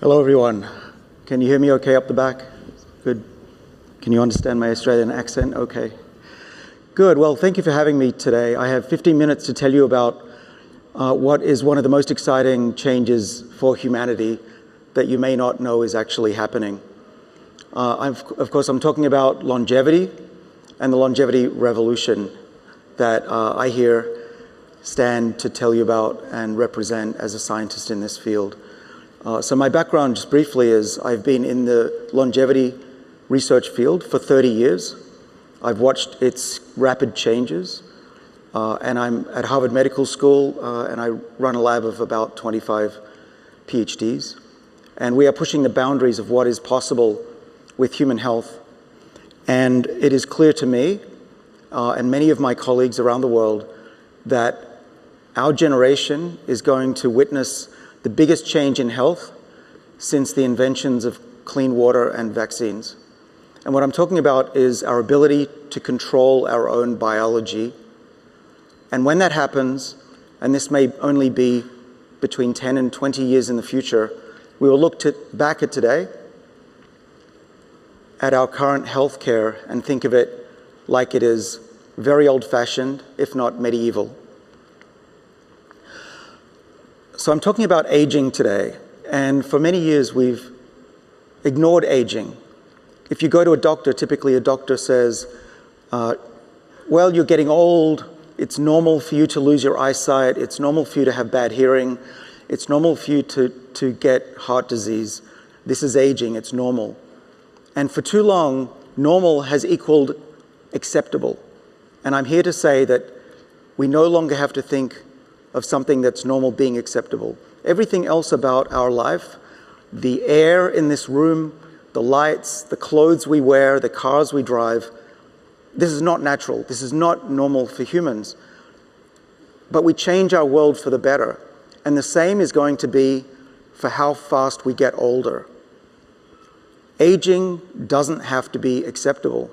Hello, everyone. Can you hear me okay up the back? Good. Can you understand my Australian accent? Okay. Good. Well, thank you for having me today. I have 15 minutes to tell you about what is one of the most exciting changes for humanity that you may not know is actually happening. Of course, I'm talking about longevity and the longevity revolution that I here stand to tell you about and represent as a scientist in this field. So my background, just briefly, is I've been in the longevity research field for 30 years. I've watched its rapid changes, and I'm at Harvard Medical School, and I run a lab of about 25 PhDs. And we are pushing the boundaries of what is possible with human health. And it is clear to me, and many of my colleagues around the world, that our generation is going to witness the biggest change in health since the inventions of clean water and vaccines. And what I'm talking about is our ability to control our own biology. And when that happens, and this may only be between 10 and 20 years in the future, we will look back at today, at our current healthcare, and think of it like it is very old-fashioned, if not medieval. So I'm talking about aging today, and for many years we've ignored aging. If you go to a doctor, typically a doctor says, well, you're getting old, it's normal for you to lose your eyesight, it's normal for you to have bad hearing, it's normal for you to get heart disease. This is aging, it's normal. And for too long, normal has equaled acceptable. And I'm here to say that we no longer have to think of something that's normal being acceptable. Everything else about our life, the air in this room, the lights, the clothes we wear, the cars we drive, this is not natural. This is not normal for humans. But we change our world for the better. And the same is going to be for how fast we get older. Aging doesn't have to be acceptable.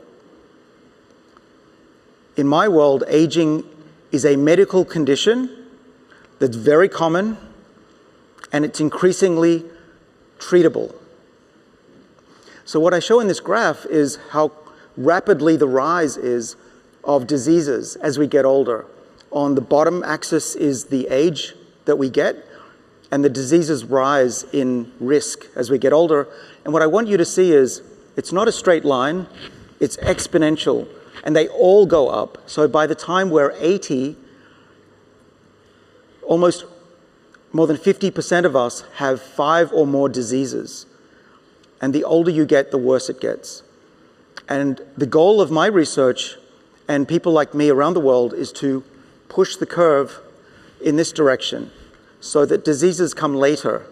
In my world, aging is a medical condition that's very common, and it's increasingly treatable. So what I show in this graph is how rapidly the rise is of diseases as we get older. On the bottom axis is the age that we get, and the diseases rise in risk as we get older. And what I want you to see is it's not a straight line, it's exponential, and they all go up. So by the time we're 80, almost more than 50% of us have 5 or more diseases. And the older you get, the worse it gets. And the goal of my research and people like me around the world is to push the curve in this direction so that diseases come later.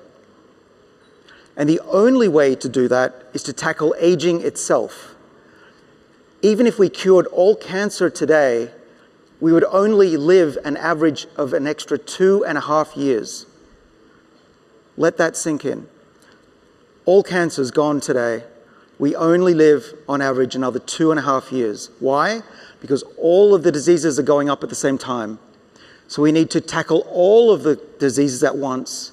And the only way to do that is to tackle aging itself. Even if we cured all cancer today, we would only live an average of an extra 2.5 years. Let that sink in. All cancer's gone today. We only live, on average, another 2.5 years. Why? Because all of the diseases are going up at the same time. So we need to tackle all of the diseases at once,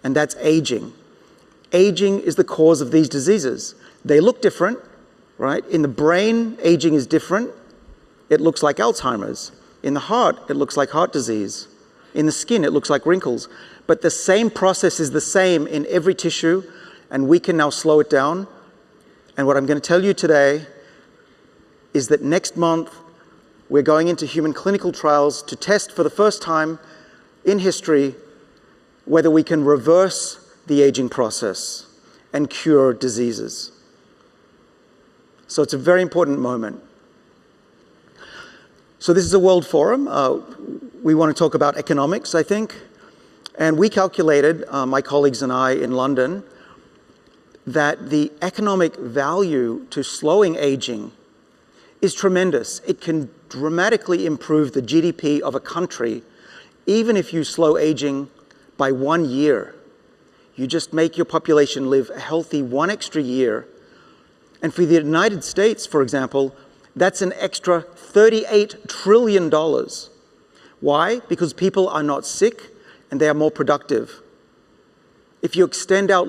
and that's aging. Aging is the cause of these diseases. They look different, right? In the brain, aging is different. It looks like Alzheimer's. In the heart, it looks like heart disease. In the skin, it looks like wrinkles. But the same process is the same in every tissue, and we can now slow it down. And what I'm going to tell you today is that next month, we're going into human clinical trials to test for the first time in history whether we can reverse the aging process and cure diseases. So it's a very important moment. So this is a World Forum. We want to talk about economics, I think. And we calculated, my colleagues and I in London, that the economic value to slowing aging is tremendous. It can dramatically improve the GDP of a country, even if you slow aging by 1 year. You just make your population live a healthy 1 extra year. And for the United States, for example, that's an extra $38 trillion. Why? Because people are not sick and they are more productive. If you extend out life